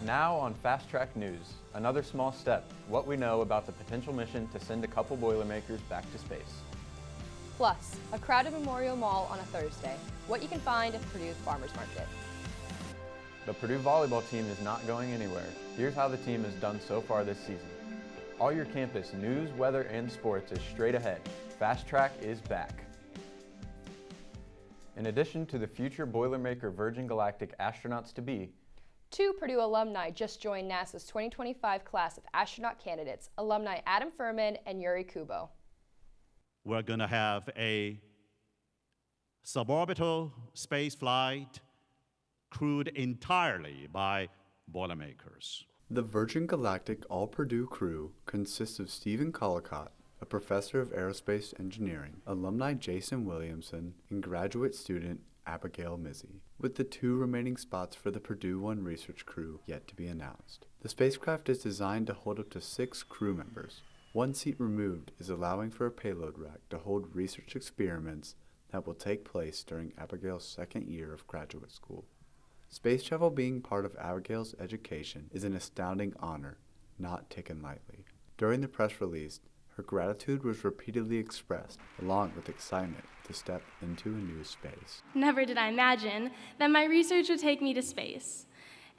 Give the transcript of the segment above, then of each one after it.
Now on Fast Track News, another small step, what we know about the potential mission to send a couple Boilermakers back to space. Plus, a crowded Memorial Mall on a Thursday, what you can find at Purdue's Farmers Market. The Purdue volleyball team is not going anywhere. Here's how the team has done so far this season. All your campus news, weather, and sports is straight ahead. Fast Track is back. In addition to the future Boilermaker Virgin Galactic astronauts-to-be, 2 Purdue alumni just joined NASA's 2025 class of astronaut candidates, alumni Adam Furman and Yuri Kubo. We're going to have a suborbital space flight crewed entirely by Boilermakers. The Virgin Galactic All-Purdue crew consists of Stephen Collicott, a professor of aerospace engineering, alumni Jason Williamson, and graduate student Abigail Mizzi, with the 2 remaining spots for the Purdue One research crew yet to be announced. The spacecraft is designed to hold up to 6 crew members. 1 seat removed is allowing for a payload rack to hold research experiments that will take place during Abigail's 2nd year of graduate school. Space travel being part of Abigail's education is an astounding honor, not taken lightly. During the press release, her gratitude was repeatedly expressed, along with excitement to step into a new space. Never did I imagine that my research would take me to space.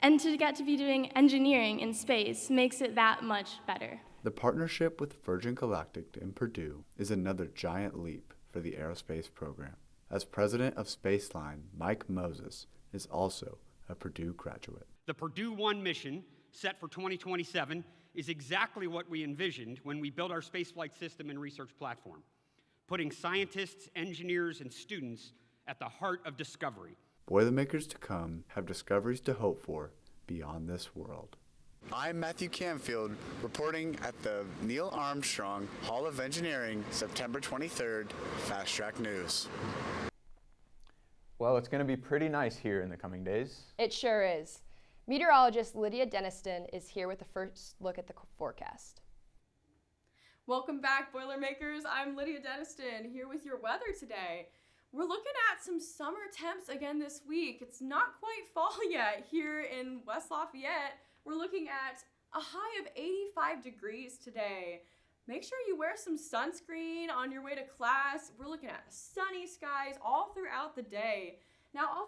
And to get to be doing engineering in space makes it that much better. The partnership with Virgin Galactic and Purdue is another giant leap for the aerospace program, as president of Spaceline, Mike Moses, is also a Purdue graduate. The Purdue One mission, set for 2027, is exactly what we envisioned when we built our spaceflight system and research platform, putting scientists, engineers, and students at the heart of discovery. Boilermakers to come have discoveries to hope for beyond this world. I'm Matthew Camfield, reporting at the Neil Armstrong Hall of Engineering, September 23rd, Fast Track News. Well, it's going to be pretty nice here in the coming days. It sure is. Meteorologist Lydia Deniston is here with the first look at the forecast. Welcome back, Boilermakers. I'm Lydia Deniston here with your weather today. We're looking at some summer temps again this week. It's not quite fall yet here in West Lafayette. We're looking at a high of 85 degrees today. Make sure you wear some sunscreen on your way to class. We're looking at sunny skies all throughout the day. Now,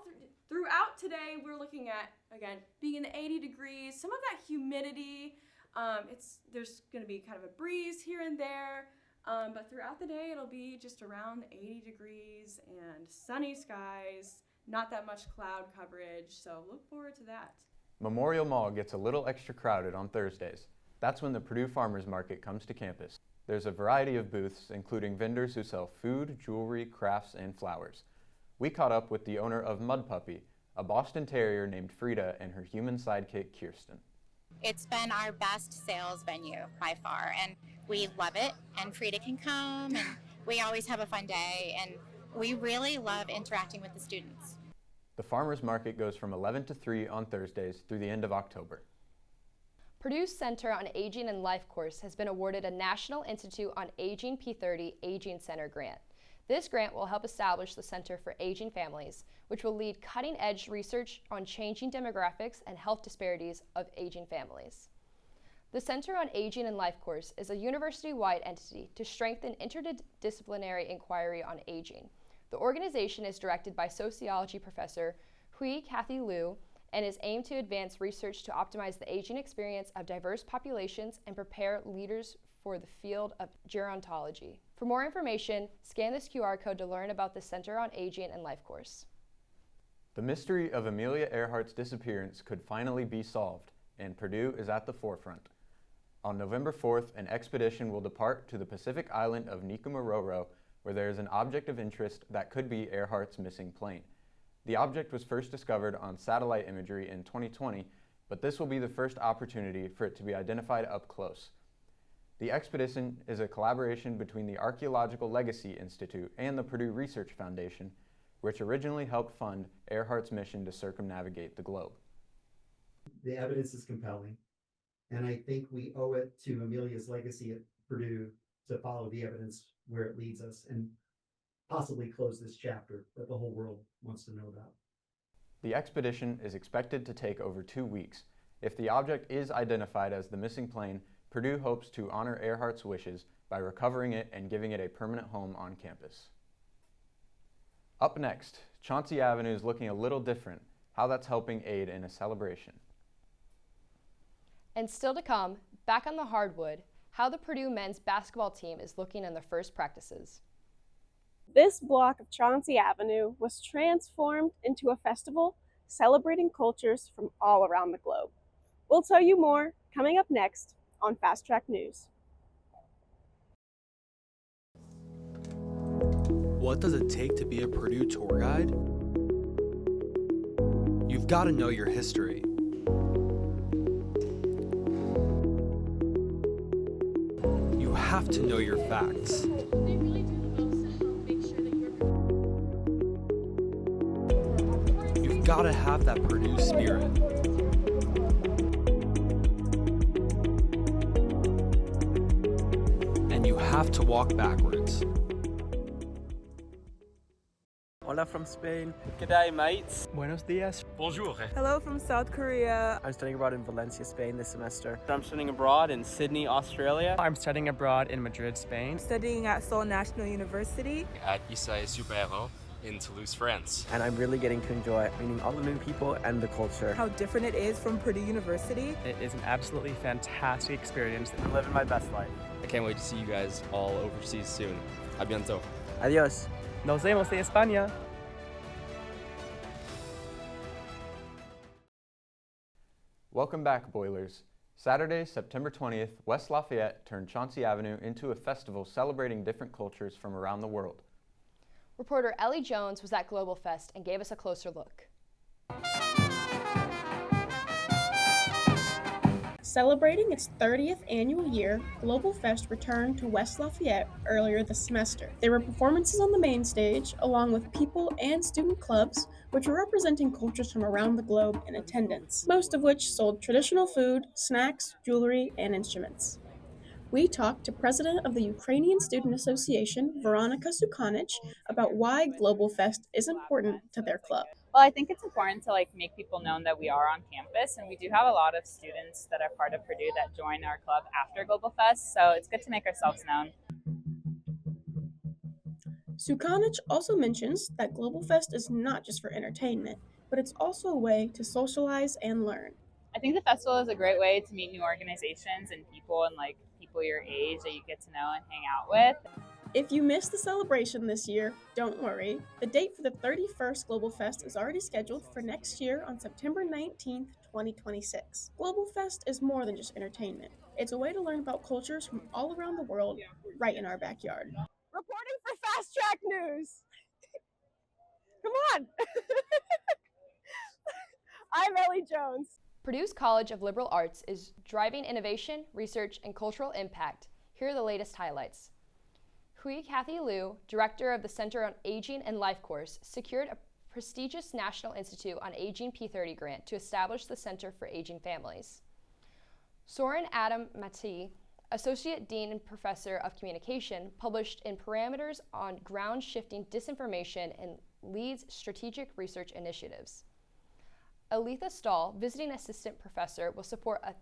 throughout today, we're looking at, again, being in the 80 degrees, some of that humidity. There's going to be kind of a breeze here and there, but throughout the day, it'll be just around 80 degrees and sunny skies, not that much cloud coverage, so look forward to that. Memorial Mall gets a little extra crowded on Thursdays. That's when the Purdue Farmers Market comes to campus. There's a variety of booths, including vendors who sell food, jewelry, crafts, and flowers. We caught up with the owner of Mud Puppy, a Boston Terrier named Frida, and her human sidekick, Kirsten. It's been our best sales venue by far, and we love it, and Frida can come, and we always have a fun day, and we really love interacting with the students. The Farmers Market goes from 11 to 3 on Thursdays through the end of October. Purdue's Center on Aging and Life course has been awarded a National Institute on Aging P30 Aging Center grant. This grant will help establish the Center for Aging Families, which will lead cutting-edge research on changing demographics and health disparities of aging families. The Center on Aging and Life course is a university-wide entity to strengthen interdisciplinary inquiry on aging. The organization is directed by sociology professor Hui Kathy Liu and is aimed to advance research to optimize the aging experience of diverse populations and prepare leaders for the field of gerontology. For more information, scan this QR code to learn about the Center on Aging and Life course. The mystery of Amelia Earhart's disappearance could finally be solved, and Purdue is at the forefront. On November 4th, an expedition will depart to the Pacific island of Nikumaroro, where there is an object of interest that could be Earhart's missing plane. The object was first discovered on satellite imagery in 2020, but this will be the first opportunity for it to be identified up close. The expedition is a collaboration between the Archaeological Legacy Institute and the Purdue Research Foundation, which originally helped fund Earhart's mission to circumnavigate the globe. The evidence is compelling, and I think we owe it to Amelia's legacy at Purdue to follow the evidence where it leads us and possibly close this chapter that the whole world wants to know about. The expedition is expected to take over 2 weeks, If the object is identified as the missing plane, Purdue hopes to honor Earhart's wishes by recovering it and giving it a permanent home on campus. Up next, Chauncey Avenue is looking a little different, how that's helping aid in a celebration. And still to come, back on the hardwood, how the Purdue men's basketball team is looking in their first practices. This block of Chauncey Avenue was transformed into a festival celebrating cultures from all around the globe. We'll tell you more coming up next on Fast Track News. What does it take to be a Purdue tour guide? You've got to know your history. You have to know your facts. They really do the most to help make sure that you're You've got to have that Purdue spirit. And you have to walk backwards. Hola from Spain. G'day, mates. Buenos dias. Bonjour. Hello from South Korea. I'm studying abroad in Valencia, Spain this semester. I'm studying abroad in Sydney, Australia. I'm studying abroad in Madrid, Spain. I'm studying at Seoul National University. At Issai Super-Héros in Toulouse, France. And I'm really getting to enjoy meeting all the new people and the culture. How different it is from Purdue University. It is an absolutely fantastic experience. I'm living my best life. I can't wait to see you guys all overseas soon. A bientôt. Adios. Nos vemos de España. Welcome back, Boilers. Saturday, September 20th, West Lafayette turned Chauncey Avenue into a festival celebrating different cultures from around the world. Reporter Ellie Jones was at Global Fest and gave us a closer look. Celebrating its 30th annual year, Global Fest returned to West Lafayette earlier this semester. There were performances on the main stage, along with people and student clubs, which were representing cultures from around the globe in attendance, most of which sold traditional food, snacks, jewelry, and instruments. We talked to President of the Ukrainian Student Association, Veronica Sukanich, about why Global Fest is important to their club. Well, I think it's important to make people known that we are on campus, and we do have a lot of students that are part of Purdue that join our club after Global Fest, so it's good to make ourselves known. Sukanich also mentions that Global Fest is not just for entertainment, but it's also a way to socialize and learn. I think the festival is a great way to meet new organizations and people people your age that you get to know and hang out with. If you missed the celebration this year, don't worry. The date for the 31st Global Fest is already scheduled for next year on September 19th, 2026. Global Fest is more than just entertainment. It's a way to learn about cultures from all around the world right in our backyard. Reporting for Fast Track News. Come on. I'm Ellie Jones. Purdue's College of Liberal Arts is driving innovation, research, and cultural impact. Here are the latest highlights. Hui Kathy Liu, director of the Center on Aging and Life course, secured a prestigious National Institute on Aging P30 grant to establish the Center for Aging Families. Soren Adam Mati, Associate Dean and Professor of Communication, published in Parameters on Ground-Shifting Disinformation and leads strategic research initiatives. Aletha Stahl, Visiting Assistant Professor, will support a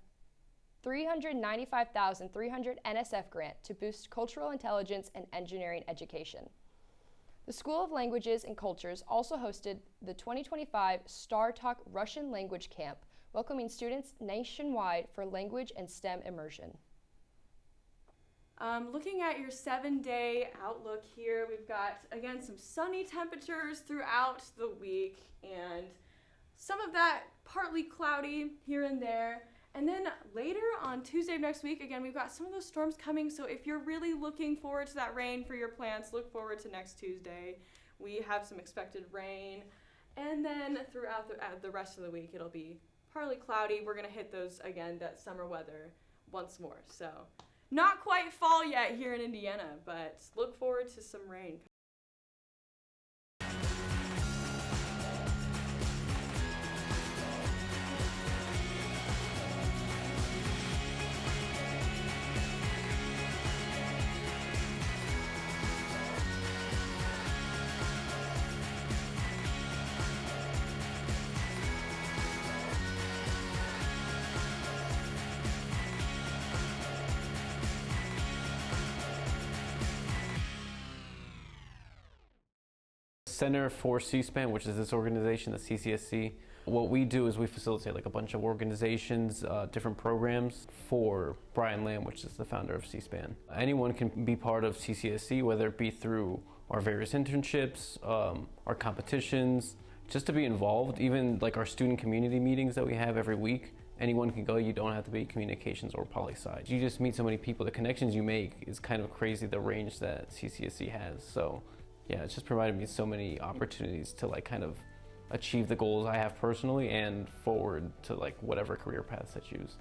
$395,300 NSF grant to boost cultural intelligence and engineering education. The School of Languages and Cultures also hosted the 2025 Star Talk Russian Language Camp, welcoming students nationwide for language and STEM immersion. Looking at your 7-day outlook here, we've got, again, some sunny temperatures throughout the week, and some of that partly cloudy here and there. And then later on Tuesday of next week, again, we've got some of those storms coming, so if you're really looking forward to that rain for your plants, look forward to next Tuesday. We have some expected rain. And then throughout the rest of the week, it'll be partly cloudy. We're going to hit those, again, that summer weather once more. So not quite fall yet here in Indiana, but look forward to some rain. Center for C-SPAN, which is this organization, the CCSC. What we do is we facilitate like a bunch of organizations, different programs for Brian Lamb, which is the founder of C-SPAN. Anyone can be part of CCSC, whether it be through our various internships, our competitions, just to be involved, even like our student community meetings that we have every week. Anyone can go, you don't have to be communications or poli-sci. You just meet so many people, the connections you make is kind of crazy, the range that CCSC has. So yeah, it's just provided me so many opportunities to like kind of achieve the goals I have personally and forward to like whatever career paths I choose.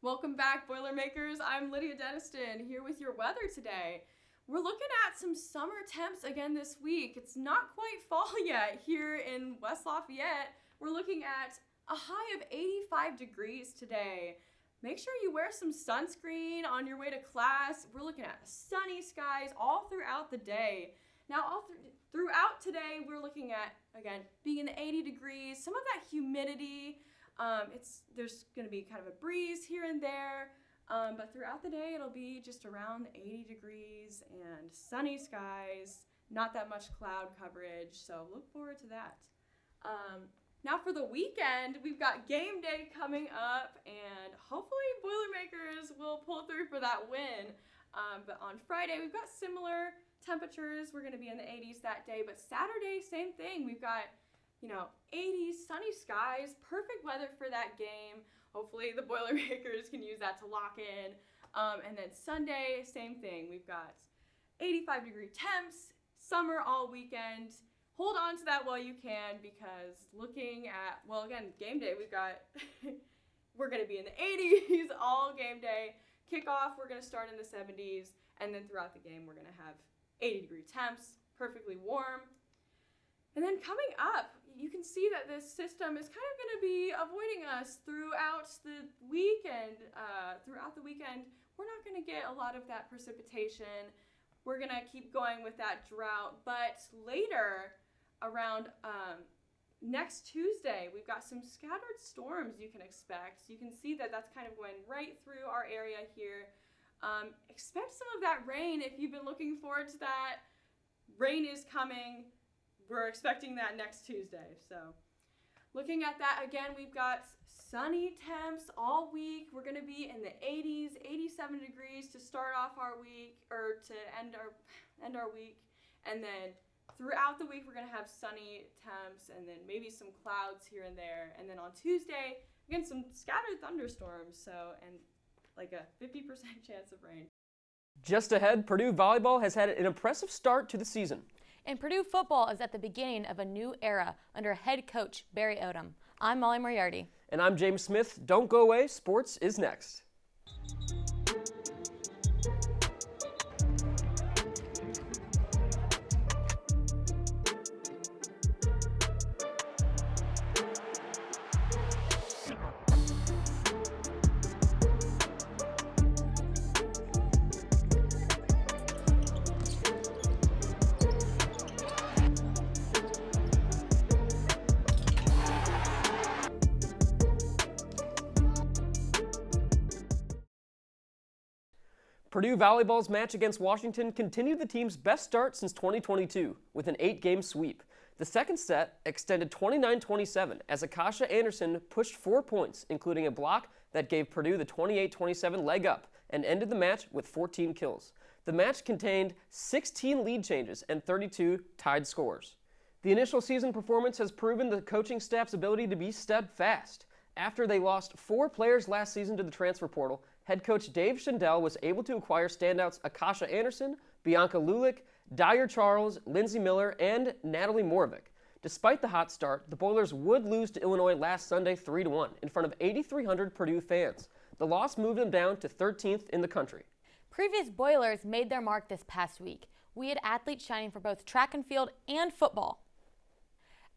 Welcome back, Boilermakers. I'm Lydia Deniston here with your weather today. We're looking at some summer temps again this week. It's not quite fall yet here in West Lafayette. We're looking at a high of 85 degrees today. Make sure you wear some sunscreen on your way to class. We're looking at sunny skies all throughout the day. Now, throughout today, we're looking at, again, being in the 80 degrees, some of that humidity. There's going to be kind of a breeze here and there, but throughout the day it'll be just around 80 degrees and sunny skies, not that much cloud coverage, so look forward to that. Now for the weekend, we've got game day coming up, and hopefully Boilermakers will pull through for that win. But on Friday, we've got similar temperatures. We're going to be in the 80s that day, but Saturday, same thing. We've got 80s, sunny skies, perfect weather for that game. Hopefully the Boilermakers can use that to lock in. And then Sunday, same thing. We've got 85-degree temps, summer all weekend. Hold on to that while you can, because looking at, well, again, game day, we're going to be in the 80s all game day. Kickoff, we're going to start in the 70s, and then throughout the game, we're going to have 80-degree temps, perfectly warm. And then coming up, you can see that this system is kind of going to be avoiding us throughout the weekend. We're not going to get a lot of that precipitation. We're going to keep going with that drought. But later, around next Tuesday, we've got some scattered storms you can expect. You can see that that's kind of going right through our area here. Expect some of that rain if you've been looking forward to that. Rain is coming. We're expecting that next Tuesday. So looking at that again, we've got sunny temps all week. We're going to be in the 80s, 87 degrees to start off our week, or to end our week. And then throughout the week, we're going to have sunny temps and then maybe some clouds here and there. And then on Tuesday, again, some scattered thunderstorms. And like a 50% chance of rain. Just ahead, Purdue volleyball has had an impressive start to the season. And Purdue football is at the beginning of a new era under head coach Barry Odom. I'm Molly Moriarty. And I'm James Smith. Don't go away. Sports is next. Purdue volleyball's match against Washington continued the team's best start since 2022 with an 8-game sweep. The second set extended 29-27 as Akasha Anderson pushed 4 points, including a block that gave Purdue the 28-27 leg up and ended the match with 14 kills. The match contained 16 lead changes and 32 tied scores. The initial season performance has proven the coaching staff's ability to be steadfast. After they lost 4 players last season to the transfer portal, head coach Dave Schindel was able to acquire standouts Akasha Anderson, Bianca Lulick, Dyer Charles, Lindsay Miller, and Natalie Moravec. Despite the hot start, the Boilers would lose to Illinois last Sunday 3-1 in front of 8,300 Purdue fans. The loss moved them down to 13th in the country. Previous Boilers made their mark this past week. We had athletes shining for both track and field and football.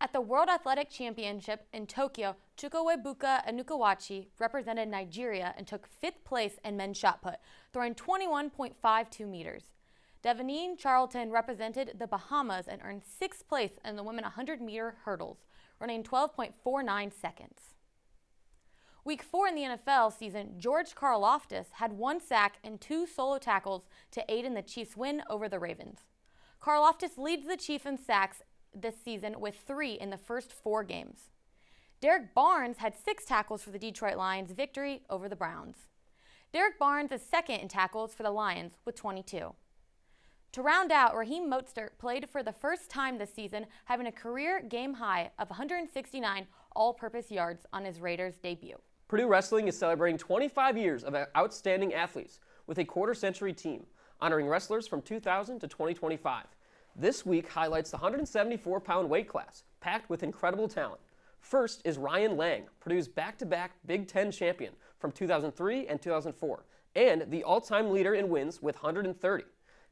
At the World Athletic Championship in Tokyo, Chukwuebuka Anukawachi represented Nigeria and took 5th place in men's shot put, throwing 21.52 meters. Devonine Charlton represented the Bahamas and earned 6th place in the women 100-meter hurdles, running 12.49 seconds. Week 4 in the NFL season, George Karlaftis had 1 sack and 2 solo tackles to aid in the Chiefs' win over the Ravens. Karlaftis leads the Chiefs in sacks this season with 3 in the first 4 games. Derek Barnes had 6 tackles for the Detroit Lions' victory over the Browns. Derek Barnes is second in tackles for the Lions with 22. To round out, Raheem Mostert played for the first time this season, having a career game high of 169 all-purpose yards on his Raiders debut. Purdue Wrestling is celebrating 25 years of outstanding athletes with a quarter-century team, honoring wrestlers from 2000 to 2025. This week highlights the 174-pound weight class, packed with incredible talent. First is Ryan Lang, Purdue's back-to-back Big Ten champion from 2003 and 2004, and the all-time leader in wins with 130.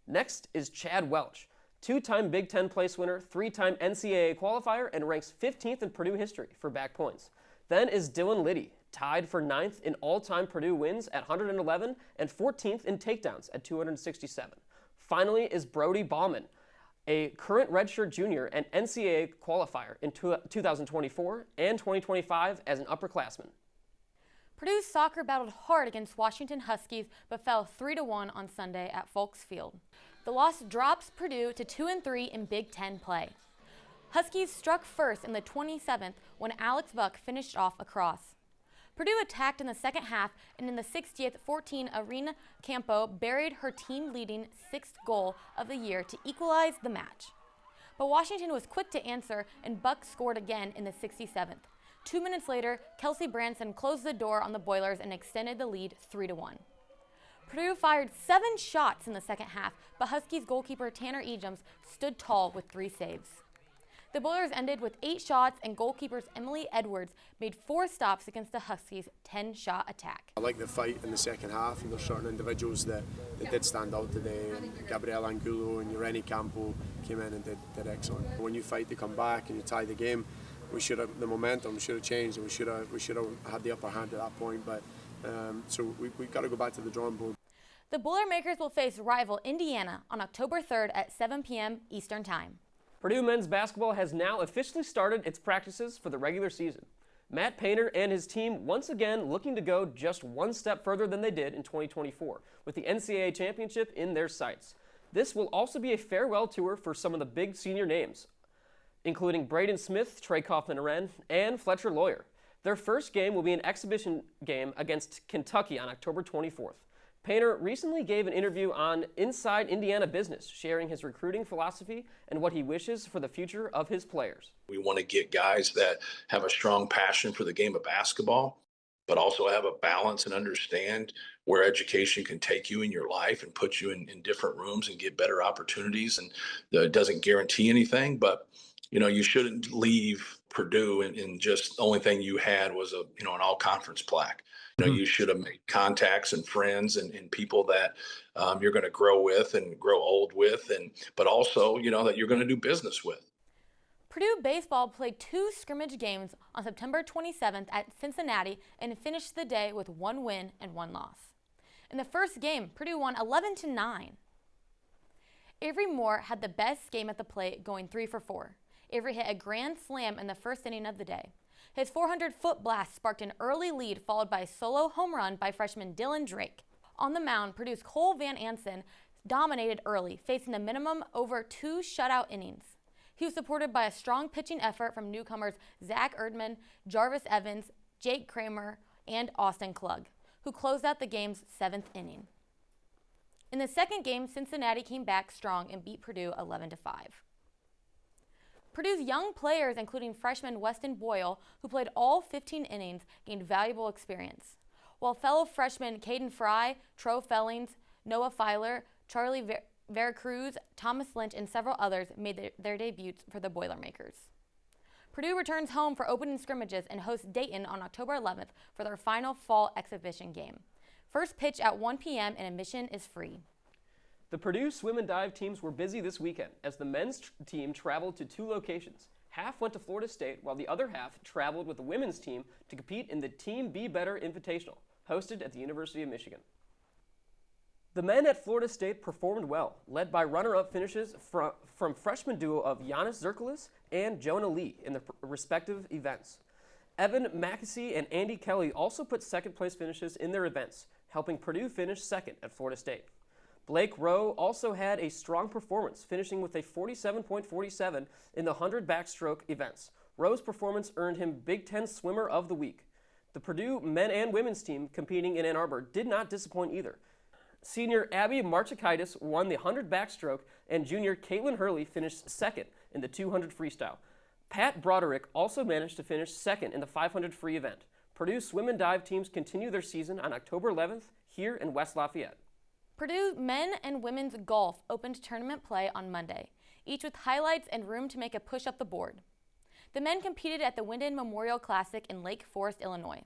Next is Chad Welch, 2-time Big Ten place winner, 3-time NCAA qualifier, and ranks 15th in Purdue history for back points. Then is Dylan Liddy, tied for 9th in all-time Purdue wins at 111 and 14th in takedowns at 267. Finally is Brody Bauman, a current redshirt junior and NCAA qualifier in 2024 and 2025 as an upperclassman. Purdue's soccer battled hard against Washington Huskies but fell 3-1 on Sunday at Folks Field. The loss drops Purdue to 2-3 in Big Ten play. Huskies struck first in the 27th when Alex Buck finished off a cross. Purdue attacked in the second half, and in the 60th, 14, Arena Campo buried her team-leading 6th goal of the year to equalize the match. But Washington was quick to answer, and Buck scored again in the 67th. 2 minutes later, Kelsey Branson closed the door on the Boilers and extended the lead 3-1. Purdue fired 7 shots in the second half, but Huskies goalkeeper Tanner Ejoms stood tall with 3 saves. The Boilers ended with 8 shots, and goalkeepers Emily Edwards made 4 stops against the Huskies' 10-shot attack. I like the fight in the second half, and there's certain individuals that did stand out today. Gabrielle Angulo and Ureni Campo came in and did excellent. When you fight to come back and you tie the game, the momentum should have changed, and we should have had the upper hand at that point. But so we've got to go back to the drawing board. The Boilermakers will face rival Indiana on October 3rd at 7 p.m. Eastern Time. Purdue men's basketball has now officially started its practices for the regular season. Matt Painter and his team once again looking to go just one step further than they did in 2024, with the NCAA championship in their sights. This will also be a farewell tour for some of the big senior names, including Braden Smith, Trey Kaufman-Aren, and Fletcher Lawyer. Their first game will be an exhibition game against Kentucky on October 24th. Painter recently gave an interview on Inside Indiana Business, sharing his recruiting philosophy and what he wishes for the future of his players. We want to get guys that have a strong passion for the game of basketball, but also have a balance and understand where education can take you in your life and put you in different rooms and get better opportunities. And it doesn't guarantee anything, but you shouldn't leave Purdue and just the only thing you had was an all-conference plaque. You should have made contacts and friends and people that you're going to grow with and grow old with, but also, that you're going to do business with. Purdue baseball played 2 scrimmage games on September 27th at Cincinnati and finished the day with 1 win and 1 loss. In the first game, Purdue won 11-9. Avery Moore had the best game at the plate, going 3 for 4. Avery hit a grand slam in the first inning of the day. His 400-foot blast sparked an early lead, followed by a solo home run by freshman Dylan Drake. On the mound, Purdue's Cole Van Ansen dominated early, facing the minimum over 2 shutout innings. He was supported by a strong pitching effort from newcomers Zach Erdman, Jarvis Evans, Jake Kramer, and Austin Klug, who closed out the game's 7th inning. In the second game, Cincinnati came back strong and beat Purdue 11-5. Purdue's young players, including freshman Weston Boyle, who played all 15 innings, gained valuable experience, while fellow freshmen Caden Fry, Tro Fellings, Noah Filer, Charlie Veracruz, Thomas Lynch, and several others made their debuts for the Boilermakers. Purdue returns home for opening scrimmages and hosts Dayton on October 11th for their final fall exhibition game. First pitch at 1 p.m. and admission is free. The Purdue swim and dive teams were busy this weekend as the men's team traveled to 2 locations. Half went to Florida State, while the other half traveled with the women's team to compete in the Team Be Better Invitational, hosted at the University of Michigan. The men at Florida State performed well, led by runner-up finishes from freshman duo of Giannis Zerkalis and Jonah Lee in their respective events. Evan Mackesy and Andy Kelly also put second-place finishes in their events, helping Purdue finish second at Florida State. Blake Rowe also had a strong performance, finishing with a 47.47 in the 100 backstroke events. Rowe's performance earned him Big Ten Swimmer of the Week. The Purdue men and women's team competing in Ann Arbor did not disappoint either. Senior Abby Marchakaitis won the 100 backstroke, and junior Caitlin Hurley finished second in the 200 freestyle. Pat Broderick also managed to finish second in the 500 free event. Purdue swim and dive teams continue their season on October 11th here in West Lafayette. Purdue men and women's golf opened tournament play on Monday, each with highlights and room to make a push up the board. The men competed at the Wyndon Memorial Classic in Lake Forest, Illinois.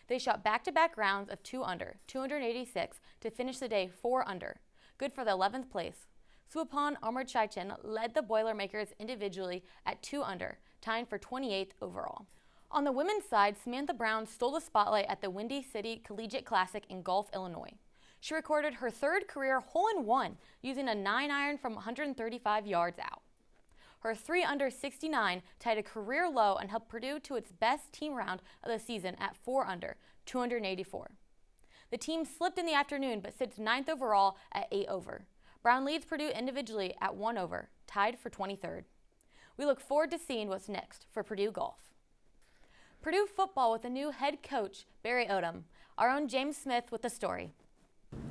They shot back-to-back rounds of 2 under, 286, to finish the day 4 under, good for the 11th place. Suapan Amarchaichen led the Boilermakers individually at 2 under, tying for 28th overall. On the women's side, Samantha Brown stole the spotlight at the Windy City Collegiate Classic in Gulf, Illinois. She recorded her 3rd career hole-in-one using a 9-iron from 135 yards out. Her 3 under 69 tied a career low and helped Purdue to its best team round of the season at 4 under, 284. The team slipped in the afternoon but sits 9th overall at 8 over. Brown leads Purdue individually at 1 over, tied for 23rd. We look forward to seeing what's next for Purdue golf. Purdue football with a new head coach, Barry Odom. Our own James Smith with the story.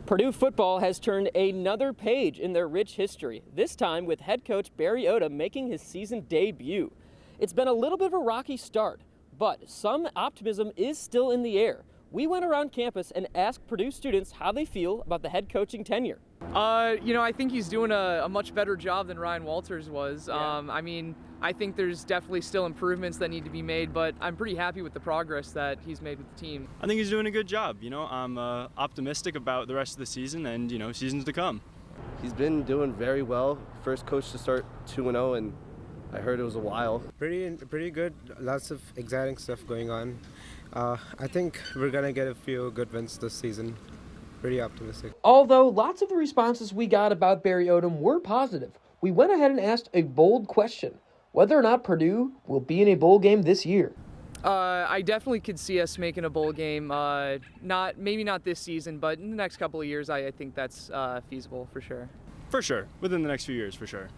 Purdue football has turned another page in their rich history, this time with head coach Barry Odom making his season debut. It's been a little bit of a rocky start, but some optimism is still in the air. We went around campus and asked Purdue students how they feel about the head coaching tenure. I think he's doing a much better job than Ryan Walters was. Yeah. I think there's definitely still improvements that need to be made, but I'm pretty happy with the progress that he's made with the team. I think he's doing a good job. I'm optimistic about the rest of the season and, seasons to come. He's been doing very well. First coach to start 2-0, and I heard it was a while. Pretty good. Lots of exciting stuff going on. I think we're going to get a few good wins this season. Pretty optimistic. Although lots of the responses we got about Barry Odom were positive, we went ahead and asked a bold question: whether or not Purdue will be in a bowl game this year. I definitely could see us making a bowl game. Maybe not this season, but in the next couple of years, I think that's feasible for sure. For sure. Within the next few years, for sure.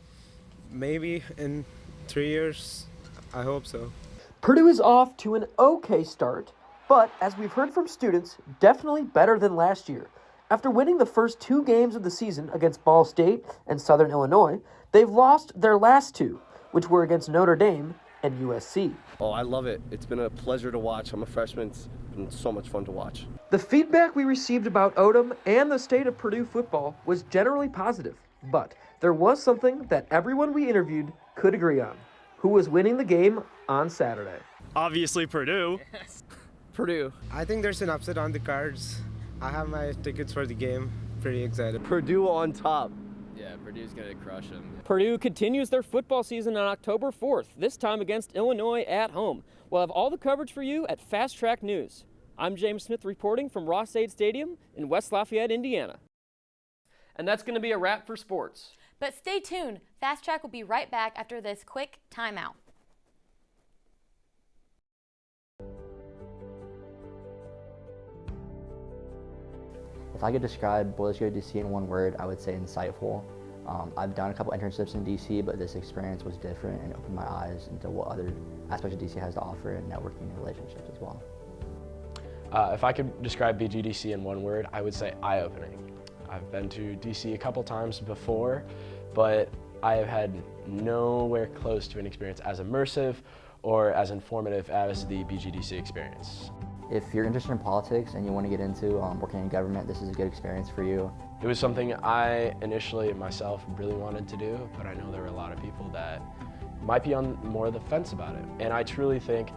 Maybe in 3 years. I hope so. Purdue is off to an okay start, but as we've heard from students, definitely better than last year. After winning the first 2 games of the season against Ball State and Southern Illinois, they've lost their last 2, which were against Notre Dame and USC. Oh, I love it. It's been a pleasure to watch. I'm a freshman. It's been so much fun to watch. The feedback we received about Odom and the state of Purdue football was generally positive, but there was something that everyone we interviewed could agree on: who was winning the game on Saturday. Obviously Purdue. Yes. Purdue. I think there's an upset on the cards. I have my tickets for the game. Pretty excited. Purdue on top. Yeah, Purdue's going to crush them. Purdue continues their football season on October 4th, this time against Illinois at home. We'll have all the coverage for you at Fast Track News. I'm James Smith reporting from Ross-Ade Stadium in West Lafayette, Indiana. And that's going to be a wrap for sports. But stay tuned. Fast Track will be right back after this quick timeout. If I could describe BoilerTV DC in one word, I would say insightful. I've done a couple internships in DC, but this experience was different and opened my eyes into what other aspects of DC has to offer in networking and relationships as well. If I could describe BGDC in one word, I would say eye-opening. I've been to DC a couple times before, but I have had nowhere close to an experience as immersive or as informative as the BGDC experience. If you're interested in politics and you want to get into working in government, this is a good experience for you. It was something I initially myself really wanted to do, but I know there were a lot of people that might be on more of the fence about it. And I truly think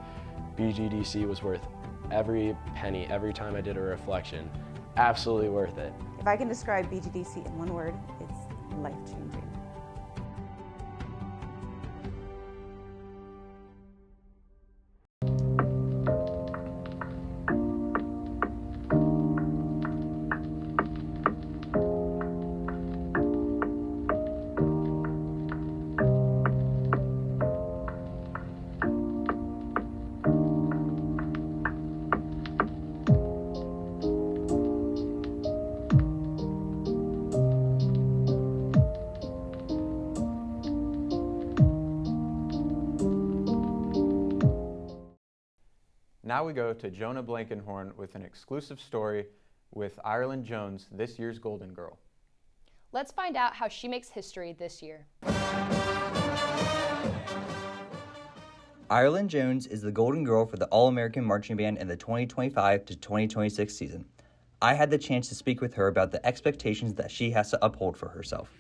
BGDC was worth every penny, every time I did a reflection. Absolutely worth it. If I can describe BGDC in one word, it's life-changing. Now we go to Jonah Blankenhorn with an exclusive story with Ireland Jones, this year's Golden Girl. Let's find out how she makes history this year. Ireland Jones is the Golden Girl for the All-American Marching Band in the 2025 to 2026 season. I had the chance to speak with her about the expectations that she has to uphold for herself.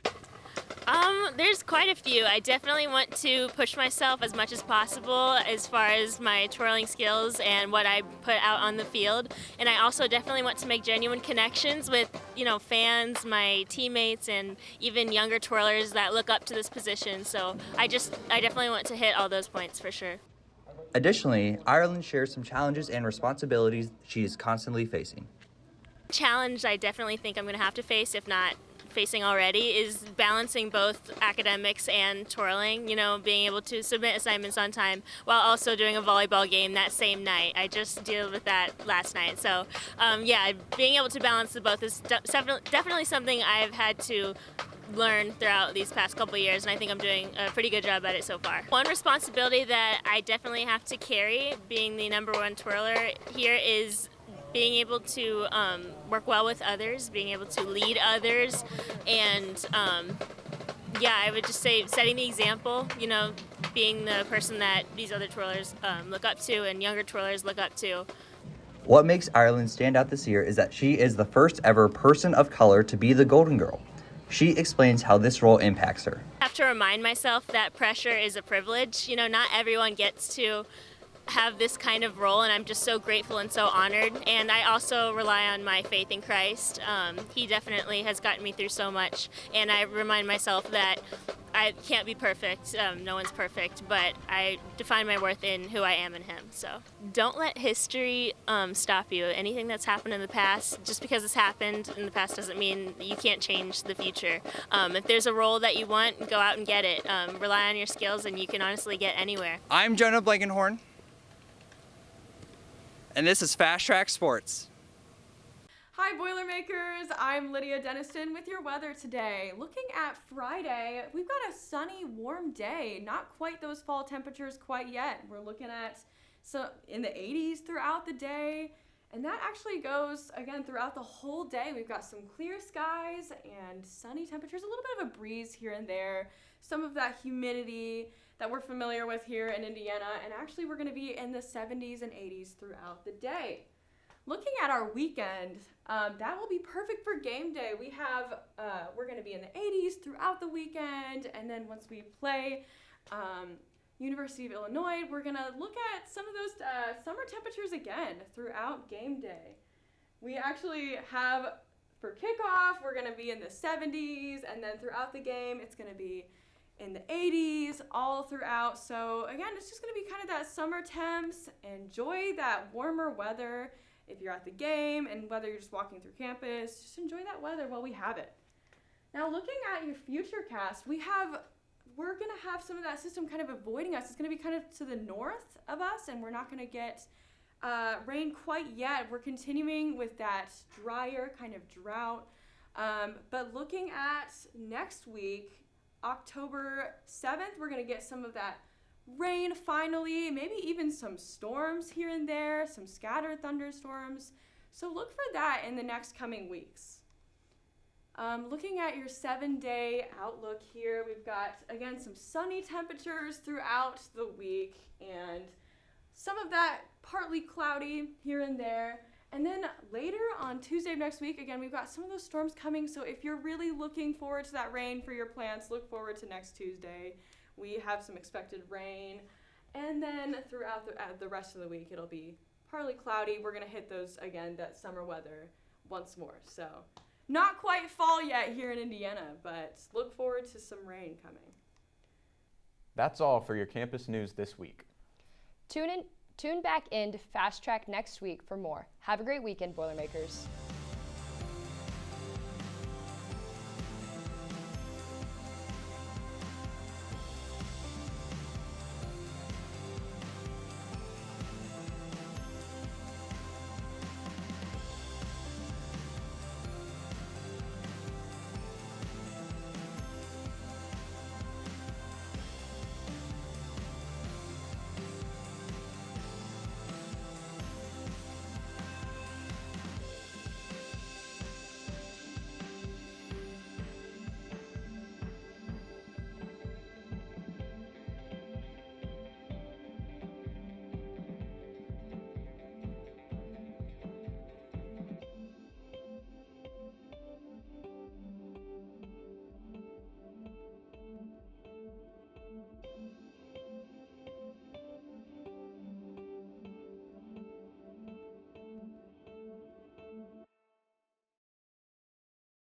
There's quite a few. I definitely want to push myself as much as possible as far as my twirling skills and what I put out on the field. And I also definitely want to make genuine connections with, fans, my teammates, and even younger twirlers that look up to this position. So I definitely want to hit all those points for sure. Additionally, Ireland shares some challenges and responsibilities she is constantly facing. Challenge I definitely think I'm going to have to face, if not facing already, is balancing both academics and twirling, being able to submit assignments on time while also doing a volleyball game that same night. I just dealt with that last night. So being able to balance the both is definitely something I've had to learn throughout these past couple of years, and I think I'm doing a pretty good job at it so far. One responsibility that I definitely have to carry, being the #1 twirler here, is being able to work well with others, being able to lead others, and I would just say setting the example, being the person that these other twirlers look up to and younger twirlers look up to. What makes Ireland stand out this year is that she is the first ever person of color to be the Golden Girl. She explains how this role impacts her. I have to remind myself that pressure is a privilege. Not everyone gets to have this kind of role, and I'm just so grateful and so honored. And I also rely on my faith in Christ. He definitely has gotten me through so much, and I remind myself that I can't be perfect. No one's perfect, but I define my worth in who I am in Him. So don't let history stop you. Anything that's happened in the past, just because it's happened in the past doesn't mean you can't change the future. If there's a role that you want, go out and get it. Rely on your skills, and you can honestly get anywhere. I'm Jonah Blankenhorn, and this is Fast Track Sports. Hi Boilermakers, I'm Lydia Deniston with your weather today. Looking at Friday, we've got a sunny, warm day. Not quite those fall temperatures quite yet. We're looking at in the 80s throughout the day, and that actually goes again throughout the whole day. We've got some clear skies and sunny temperatures, a little bit of a breeze here and there, some of that humidity that we're familiar with here in Indiana, and actually we're going to be in the 70s and 80s throughout the day. Looking at our weekend, that will be perfect for game day. We're going to be in the 80s throughout the weekend, and then once we play University of Illinois, we're going to look at some of those summer temperatures again throughout game day. We actually have, for kickoff, we're going to be in the 70s, and then throughout the game, it's going to be in the 80s all throughout. So again, it's just going to be kind of that summer temps. Enjoy that warmer weather if you're at the game, and whether you're just walking through campus, just enjoy that weather while we have it. Now looking at your futurecast, we're going to have some of that system kind of avoiding us. It's going to be kind of to the north of us, and we're not going to get rain quite yet. We're continuing with that drier kind of drought. But looking at next week, October 7th, we're going to get some of that rain finally, maybe even some storms here and there, some scattered thunderstorms. So look for that in the next coming weeks. Looking at your 7-day outlook here, we've got, again, some sunny temperatures throughout the week and some of that partly cloudy here and there. And then later on Tuesday of next week, again, we've got some of those storms coming. So if you're really looking forward to that rain for your plants, look forward to next Tuesday. We have some expected rain. And then throughout the rest of the week, it'll be partly cloudy. We're going to hit those, again, that summer weather once more. So not quite fall yet here in Indiana, but look forward to some rain coming. That's all for your campus news this week. Tune back in to Fast Track next week for more. Have a great weekend, Boilermakers.